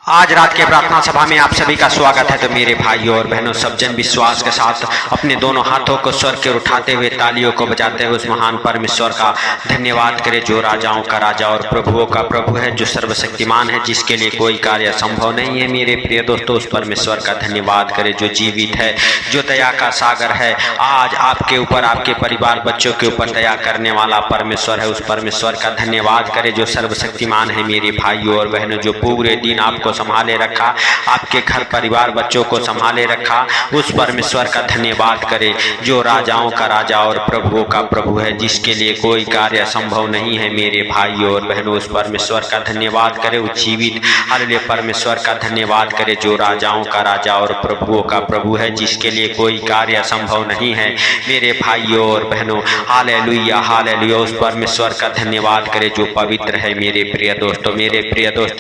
आज रात के प्रार्थना सभा में आप सभी का स्वागत है। तो मेरे भाइयों और बहनों, सब जन विश्वास के साथ अपने दोनों हाथों को स्वर के उठाते हुए तालियों को बजाते हुए उस महान परमेश्वर का धन्यवाद करें जो राजाओं का राजा और प्रभुओं का प्रभु है, जो सर्वशक्तिमान है, जिसके लिए कोई कार्य संभव नहीं है। मेरे प्रिय दोस्तों, उस परमेश्वर का धन्यवाद करें जो जीवित है, जो दया का सागर है। आज आपके ऊपर, आपके परिवार बच्चों के ऊपर दया करने वाला परमेश्वर है। उस परमेश्वर का धन्यवाद करें जो सर्वशक्तिमान है। मेरे भाइयों और बहनों, जो पूरे दिन आपको संभाले रखा, आपके घर परिवार बच्चों को संभाले रखा, उस परमेश्वर का धन्यवाद करें जो राजाओं का राजा और प्रभुओं का प्रभु है, जिसके लिए कोई कार्य संभव नहीं है। मेरे भाइयों और बहनों, उस परमेश्वर का धन्यवाद करें, उस जीवित हालेलुया परमेश्वर का धन्यवाद करें जो राजाओं का राजा और प्रभुओं का प्रभु है, जिसके लिए कोई कार्य संभव नहीं है। मेरे भाइयों और बहनों, हालेलुया हालेलुया, उस परमेश्वर का धन्यवाद करें जो पवित्र है। मेरे प्रिय दोस्तों,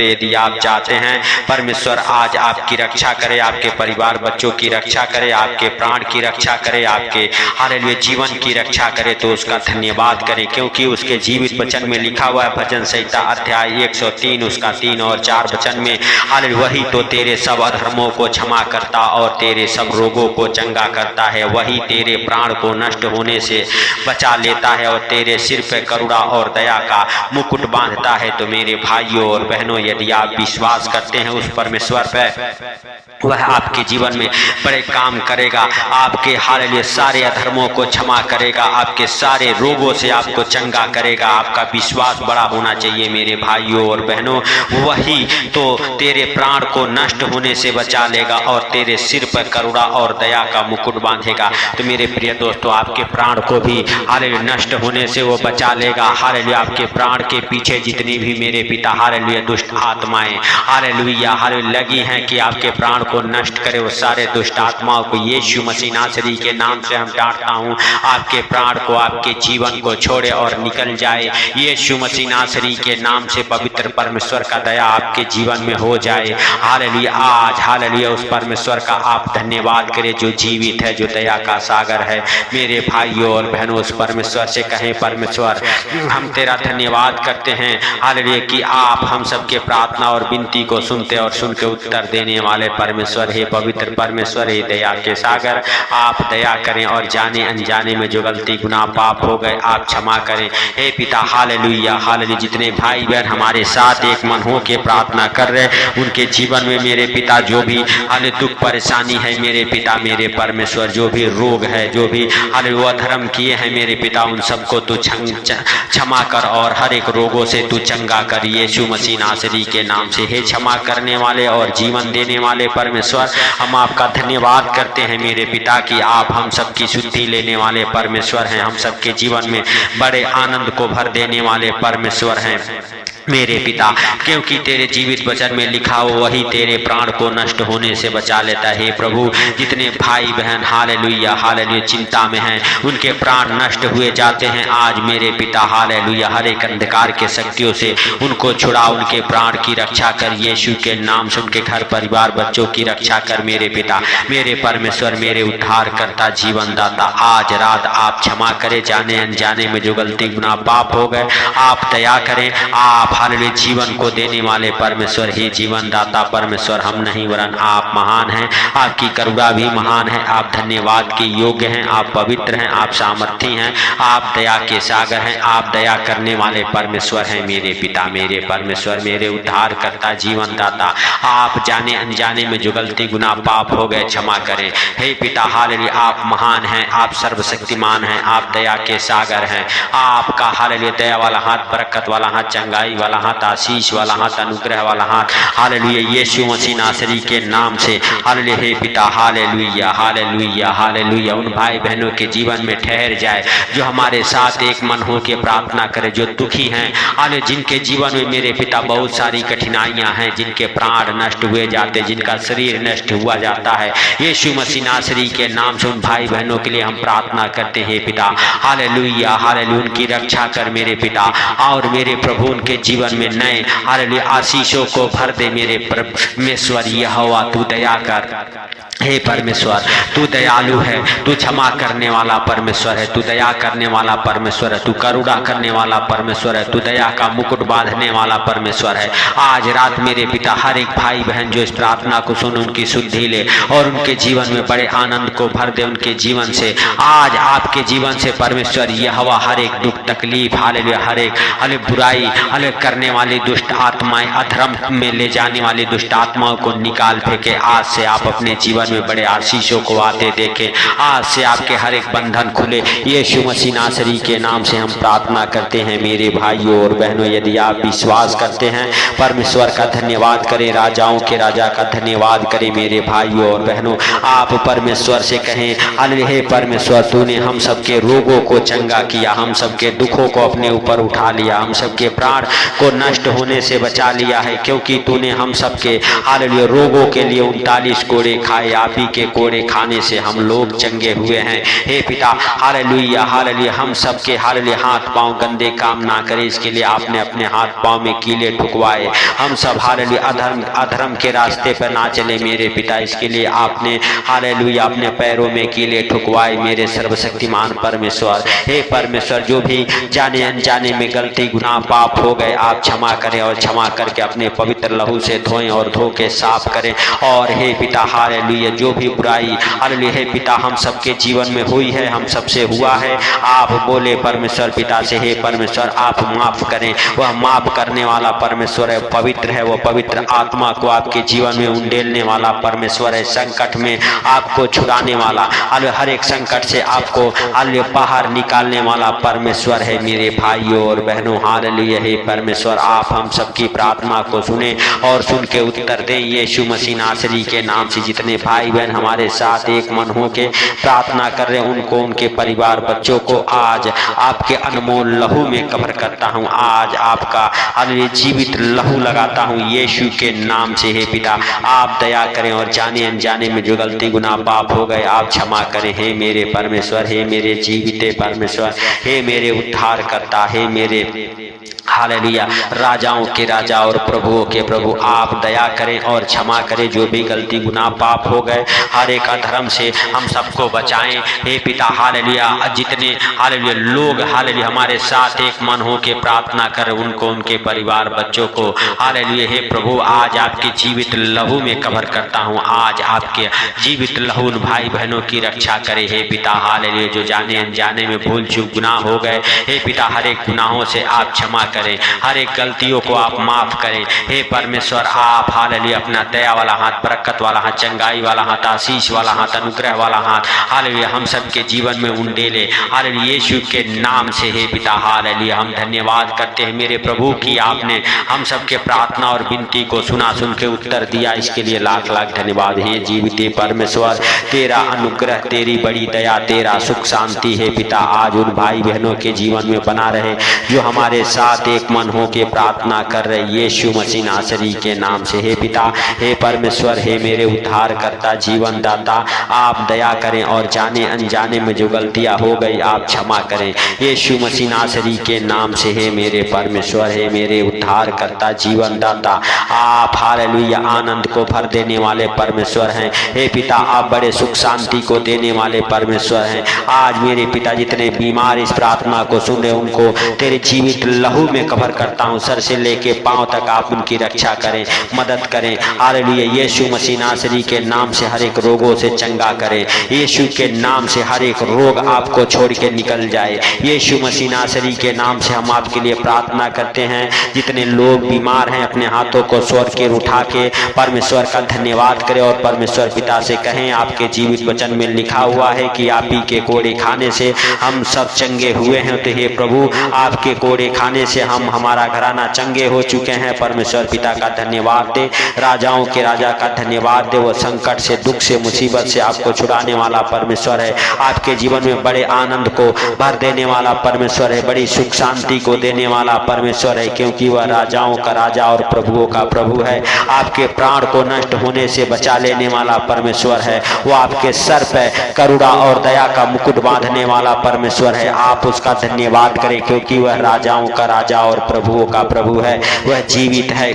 यदि आप चाहते हैं परमेश्वर आज आपकी रक्षा करे, आपके परिवार बच्चों की रक्षा करे, आपके प्राण की रक्षा करे, आपके हालेलुया जीवन की रक्षा करे, तो उसका धन्यवाद करें, क्योंकि उसके जीवित वचन में लिखा हुआ है, भजन संहिता अध्याय 103 उसका 3 और 4 वचन में, हालेलुया वही तो तेरे सब अधर्मों को क्षमा करता और तेरे सब रोगों को चंगा करता है, वही तेरे प्राण को नष्ट होने से बचा लेता है और तेरे सिर पे करुणा और दया का मुकुट बांधता है। तो मेरे भाइयों और बहनों, यदि आप विश्वास करते हैं उस परमेश्वर पे, वह आपके जीवन में बड़े काम करेगा, आपके हालेलुया सारे अधर्मों को क्षमा करेगा, आपके सारे रोगों से आपको चंगा करेगा। आपका विश्वास बड़ा होना चाहिए मेरे भाइयों और बहनों। वही तो तेरे प्राण को नष्ट होने से बचा लेगा और तेरे सिर पर करुणा और दया का मुकुट बांधेगा। तो मेरे प्रिय दोस्तों, आपके प्राण को भी हालेलुया नष्ट होने से वो बचा लेगा। हालेलुया आपके प्राण के पीछे जितनी भी मेरे पिता हालेलुया दुष्ट आत्माएं हालेलुया लगी हैं कि आपके प्राण को नष्ट करे, वो सारे दुष्ट आत्माओं को यीशु मसीह नासरी के नाम से हम डांटता हूँ, आपके प्राण को, आपके जीवन को छोड़े और निकल जाए। यीशु मसीह नासरी के नाम से पवित्र परमेश्वर का दया आपके जीवन में हो जाए। हालेलुया आज हालेलुया उस परमेश्वर का आप धन्यवाद करें जो जीवित है, जो दया का सागर है। मेरे भाइयों और बहनों, उस परमेश्वर से कहें, परमेश्वर हम तेरा धन्यवाद करते हैं हालेलुया कि आप हम सबके प्रार्थना और विनती को सुनते और सुन के उत्तर देने वाले परमेश्वर है। पवित्र परमेश्वर है, दया के सागर, आप दया करें और जाने अनजाने में जो गलती गुनाह पाप हो गए आप क्षमा करें। हे पिता हालेलुया हालेलुया, जितने भाई बहन हमारे साथ एक मन हो के प्रार्थना कर रहे, उनके जीवन में मेरे पिता जो भी हालेलुया दुख परेशानी है मेरे पिता, मेरे परमेश्वर जो भी रोग है, जो भी हालेलुया धर्म किए हैं मेरे पिता, उन सबको तू क्षमा कर और हर एक रोगों से तू चंगा कर यीशु मसीह नासरी के नाम से। हे क्षमा करने वाले और जीवन देने वाले परमेश्वर, हम आपका धन्यवाद करते हैं मेरे पिता कि आप हम सबकी शुद्धि लेने वाले परमेश्वर हैं, हम सबके जीवन में बड़े आनंद को भर देने वाले परमेश्वर हैं मेरे पिता, क्योंकि तेरे जीवित वचन में लिखा हो वही तेरे प्राण को नष्ट होने से बचा लेता है। प्रभु, जितने भाई बहन हालेलुया हालेलुया चिंता में हैं, उनके प्राण नष्ट हुए जाते हैं आज मेरे पिता हालेलुया, हर एक अंधकार के शक्तियों से उनको छुड़ा, उनके प्राण की रक्षा कर यीशु के नाम से, उनके घर परिवार बच्चों की रक्षा कर मेरे पिता, मेरे परमेश्वर, मेरे उद्धार करता जीवन दाता। आज रात आप क्षमा करें, जाने अनजाने में जो गलती गुनाह पाप हो गए आप दया करें। आप हालेलुया जीवन को देने वाले परमेश्वर ही जीवन दाता परमेश्वर, हम नहीं वरन आप महान हैं, आपकी करुणा भी महान है, आप धन्यवाद के योग्य हैं, आप पवित्र हैं, आप सामर्थी हैं, आप दया के सागर हैं, आप दया करने वाले परमेश्वर हैं मेरे पिता, मेरे परमेश्वर, मेरे उद्धार करता जीवन दाता। आप जाने अनजाने में जो गलती गुनाह पाप हो गए क्षमा करें। हे पिता हालेलुया, आप महान हैं, आप सर्वशक्तिमान हैं, आप दया के सागर हैं। आपका हालेलुया दया वाला हाथ, बरकत वाला हाथ, चंगाई वाला हाथ, आशीष वाला हाथ, अनुग्रह वाला हाथ हालेलुया यीशु मसीह नासरी के नाम से हालेलुया। हे पिता हालेलुया हालेलुया हालेलुया, उन भाई बहनों के जीवन में ठहर जाए जो हमारे साथ एक मन हो के प्रार्थना करे, जो दुखी हैं हालेलुया, जिनके जीवन में मेरे पिता बहुत सारी कठिनाइयां हैं, जिनके प्राण नष्ट हुए जाते, जिनका शरीर नष्ट हुआ जाता है, यीशु मसीह नासरी के नाम से उन भाई बहनों के लिए हम प्रार्थना करते हैं पिता हालेलुया हालेलुया, उनकी रक्षा कर मेरे पिता और मेरे प्रभु, उनके जीवन में नए हालेलुया आशीषों को भर दे मेरे परमेश्वर यहोवा। तू दया कर हे परमेश्वर, तू दयालु है, तू क्षमा करने वाला परमेश्वर है, तू दया करने वाला परमेश्वर है, तू करुणा करने वाला परमेश्वर है, तू दया का मुकुट बांधने वाला परमेश्वर है। आज रात मेरे पिता हर एक भाई बहन जो इस प्रार्थना को सुन उनकी शुद्धि ले और उनके जीवन में बड़े आनंद को भर दे। उनके जीवन से आज आपके जीवन से परमेश्वर यहोवा हर एक दुख तकलीफ हालेलुया हर एक बुराई अलग करने वाली दुष्ट आत्माएं अधर्म में ले जाने वाली दुष्ट आत्माओं को निकाल फेंके। आज से आप अपने जीवन में बड़े आशीषों को आते देखें। आज से आपके हर एक बंधन खुले। यीशु मसीह नासरी के नाम से हम प्रार्थना करते हैं मेरे भाइयों और बहनों। यदि आप विश्वास करते हैं परमेश्वर का धन्यवाद करें, राजाओं के राजा का धन्यवाद करें मेरे भाइयों और बहनों। आप परमेश्वर से कहें हे परमेश्वर, तूने हम सबके रोगों को चंगा किया, हम सबके दुखों को अपने ऊपर उठा लिया, हम सबके प्राण को नष्ट होने से बचा लिया है, क्योंकि तूने हम सबके हालेलुया रोगों के लिए 39 कोड़े खाए। आप ही के कोड़े खाने से हम लोग चंगे हुए हैं। हे पिता हालेलुया हालेलुया, हम सबके हालेलुया हाथ पांव गंदे काम ना करें, इसके लिए आपने अपने हाथ पांव में कीले ठुकवाए। हम सब हालेलुया अधर्म के रास्ते पर ना चले मेरे पिता, इसके लिए आपने हालेलुया अपने पैरों में कीले ठुकवाए मेरे सर्वशक्तिमान परमेश्वर। हे परमेश्वर, जो भी जाने अनजाने में गलती गुनाह पाप हो गए आप क्षमा करें और क्षमा करके अपने पवित्र लहू से धोएं और धो के साफ करें। और हे पिता हालेलुया जो भी बुराई हालेलुया हे पिता हम सबके जीवन में हुई है, हम सबसे हुआ है, आप बोले परमेश्वर पिता से हे परमेश्वर आप माफ करें। वह माफ करने वाला परमेश्वर है, पवित्र है, वो पवित्र आत्मा को आपके जीवन में उंडेलने वाला परमेश्वर है। संकट में आपको छुड़ाने वाला हर एक संकट से आपको बाहर निकालने वाला परमेश्वर है मेरे भाइयों और बहनों। हालेलुया हे परमेश्वर, आप हम सबकी प्रार्थना को सुने और सुन के उत्तर दें। यीशु मसीह नासरी के नाम से जितने भाई बहन हमारे साथ एक मन हो के प्रार्थना कर रहे हैं उनको, उनके परिवार बच्चों को आज आपके अनमोल लहू में कवर करता हूँ। आज आपका हालेलुया जीवित लहू लगाता हूँ यीशु के नाम से। हे पिता आप दया करें और जाने अनजाने में जो गलती गुनाह पाप हो गए आप क्षमा करें। हे मेरे परमेश्वर, हे मेरे जीवित परमेश्वर, हे मेरे उद्धार करता, हे मेरे हालेलुया राजाओं के राजा और प्रभुओं के प्रभु, आप दया करें और क्षमा करें। जो भी गलती गुनाह पाप हो गए हर एक अधर्म से हम सबको बचाएं। हे पिता हालेलुया जितने हालेलुया लोग हालेलुया हमारे साथ एक मन हो के प्रार्थना कर उनको, उनके परिवार बच्चों को हालेलुया हे प्रभु आज आपके जीवित लहू में कवर करता हूँ। आज आपके जीवित लहू भाई बहनों की रक्षा करे। हे पिता हालेलुया जो जाने अनजाने में भूल चूक गुनाह हो गए हे पिता हर एक गुनाहों से आप क्षमा करें, हर एक गलतियों को आप माफ करें। हे परमेश्वर आप हालेलुया अपना दया वाला हाथ, बरकत वाला हाथ, चंगाई वाला हाथ, आशीष वाला हाथ, अनुग्रह वाला हाथ हालेलुया हम सबके जीवन में उंडेले हालेलुया यीशु के नाम से। हे पिता हालेलुया हम धन्यवाद करते हैं मेरे प्रभु की आपने हम सबके प्रार्थना और विनती को सुना, सुन के उत्तर दिया, इसके लिए लाख लाख धन्यवाद। हे जीवित परमेश्वर तेरा अनुग्रह, तेरी बड़ी दया, तेरा सुख शांति हे पिता आज उन भाई बहनों के जीवन में बना रहे जो हमारे साथ एक मन हो के प्रार्थना कर रहे यीशु मसीह नासरी के नाम से। हे पिता हे परमेश्वर, हे मेरे उद्धार करता जीवन दाता, आप दया करें और जाने अनजाने में जो गलतियां हो गई आप क्षमा करें यीशु मसीह नासरी के नाम से। हे मेरे परमेश्वर, हे मेरे उद्धार करता जीवन दाता, आप हालेलुया आनंद को भर देने वाले परमेश्वर हैं। हे पिता आप बड़े सुख शांति को देने वाले परमेश्वर हैं। आज मेरे पिता जितने बीमार इस प्रार्थना को सुन रहे उनको तेरे जीवित लहू में कवर करता हूँ, सर से लेके पांव तक आप उनकी रक्षा करें, मदद करें। हालेलुया यीशु मसीह नासरी के नाम से हर एक रोगों से चंगा करें। यीशु के नाम से हर एक रोग आपको छोड़ के निकल जाए। यीशु मसीह नासरी के नाम से हम आपके लिए प्रार्थना करते हैं। जितने लोग बीमार हैं अपने हाथों को स्वर के उठा के परमेश्वर का धन्यवाद करें और परमेश्वर पिता से कहें आपके जीवित वचन में लिखा हुआ है कि आप ही के कोड़े खाने से हम सब चंगे हुए हैं। तो हे प्रभु आपके कोड़े खाने से हम हमारा घराना चंगे हो चुके हैं। परमेश्वर पिता का धन्यवाद दे, राजाओं के राजा का धन्यवाद दे। वो संकट से, दुख से, मुसीबत से आपको छुड़ाने वाला परमेश्वर है। आपके जीवन में बड़े आनंद को भर देने वाला परमेश्वर है, बड़ी सुख शांति को देने वाला परमेश्वर है, क्योंकि वह राजाओं का राजा और प्रभुओं का प्रभु है। आपके प्राण को नष्ट होने से बचा लेने वाला परमेश्वर है। वो आपके सर पे करुणा और दया का मुकुट बांधने वाला परमेश्वर है। आप उसका धन्यवाद करें, क्योंकि वह राजाओं का राजा राजा और प्रभुओं का प्रभु है, वह जीवित है,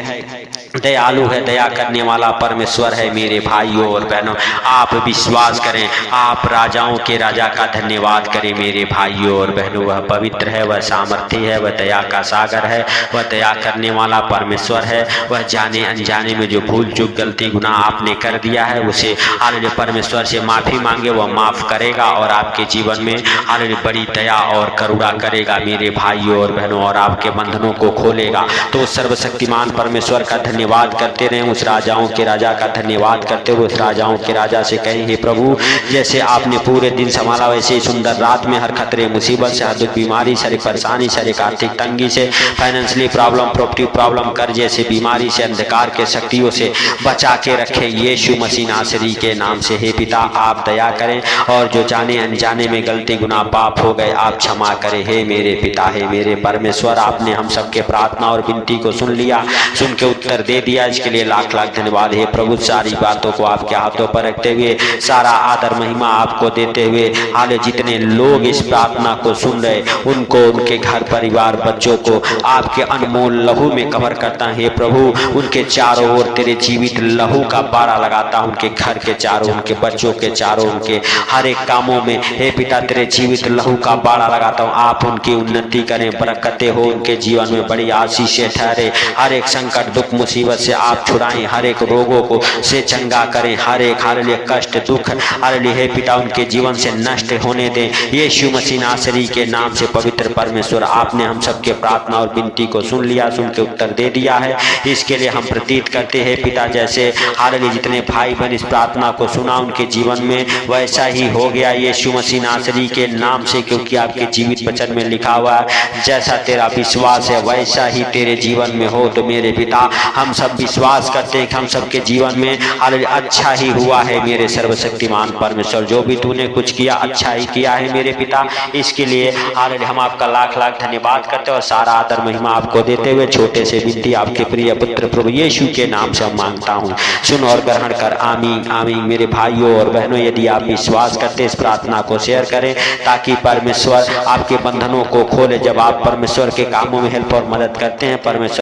दयालु है, दया करने वाला परमेश्वर है। मेरे भाइयों और बहनों, आप विश्वास करें, आप राजाओं के राजा का धन्यवाद करें। मेरे भाइयों और बहनों, वह पवित्र है, वह सामर्थ्य है, वह दया का सागर है, वह दया करने वाला परमेश्वर है। वह जाने अनजाने में जो भूल चूक गलती गुनाह आपने कर दिया है, उसे हालेलुया परमेश्वर से माफी मांगे, वह माफ करेगा और आपके जीवन में हालेलुया बड़ी दया और करुणा करेगा। मेरे भाइयों और बहनों, और आपके बंधनों को खोलेगा। तो सर्वशक्तिमान परमेश्वर का धन्यवाद करते रहें, उस राजाओं के राजा का धन्यवाद करते हुए उस राजाओं के राजा से कहें, हे प्रभु, जैसे आपने पूरे दिन संभाला, वैसे ही सुंदर रात में हर खतरे मुसीबत से, हर दुख बीमारी से, हर परेशानी से, हर आर्थिक तंगी से, फाइनेंशियली प्रॉब्लम, प्रॉपर्टी प्रॉब्लम, कर्जे से, बीमारी से, अंधकार के शक्तियों से बचा के रखे यीशु मसीह नासरी के नाम से। हे पिता, आप दया करें और जो जाने अनजाने में गलती गुनाह पाप हो गए, आप क्षमा करें। हे मेरे पिता, हे मेरे परमेश्वर, आपने हम सबके प्रार्थना और विनती को सुन लिया, सुन के उत्तर दे दिया, इसके लिए लाख लाख धन्यवाद। हे प्रभु, सारी बातों को आपके हाथों पर रखते हुए, सारा आदर महिमा आपको देते हुए, हाले जितने लोग इस प्रार्थना को सुन रहे, उनको, उनके घर परिवार बच्चों को आपके अनमोल लहू में कवर करता है। हे प्रभु, उनके चारों ओर तेरे जीवित लहू का बाड़ा लगाता हूं, उनके घर के चारों, उनके बच्चों के चारों, उनके हर एक कामों में हे पिता तेरे जीवित लहू का बाड़ा लगाता हूं। आप उनकी उन्नति करें, बरकतें हो उनके जीवन में, बड़ी आशीषें ठहरे, हर एक संकट दुख मुसीबत से आप छुड़ाएं, हर एक रोगों को से चंगा करें, हर एक हालेलुया कष्ट दुख हालेलुया हे पिता उनके जीवन से नष्ट होने दें। यीशु मसीह नासरी के नाम से पवित्र परमेश्वर, आपने हम सबके प्रार्थना और विनती को सुन लिया, सुन के उत्तर दे दिया है। इसके लिए हम प्रतीत करते हैं पिता, जैसे हालेलुया जितने भाई बहन इस प्रार्थना को सुना, उनके जीवन में वैसा ही हो गया यीशु मसीह नासरी के नाम से, क्योंकि आपके जीवित वचन में लिखा हुआ है, जैसा तेरा विश्वास है वैसा ही तेरे जीवन में हो। तो मेरे पिता, हम सब विश्वास करते हैं कि हम सबके जीवन में हालेलुया अच्छा ही हुआ है। मेरे सर्वशक्तिमान परमेश्वर, जो भी तूने कुछ किया अच्छा ही किया है मेरे पिता, इसके लिए हालेलुया हम आपका लाख लाख धन्यवाद करते हैं और सारा आदर महिमा आपको देते हुए छोटे से विनती आपके प्रिय पुत्र प्रभु यीशु के नाम से हम मांगता हूँ, सुन और ग्रहण कर। आमीन आमीन। मेरे भाइयों और बहनों, यदि आप विश्वास करते इस प्रार्थना को शेयर करें, ताकि परमेश्वर आपके बंधनों को खोले। जब आप परमेश्वर के कामों में हेल्प और मदद करते हैं, परमेश्वर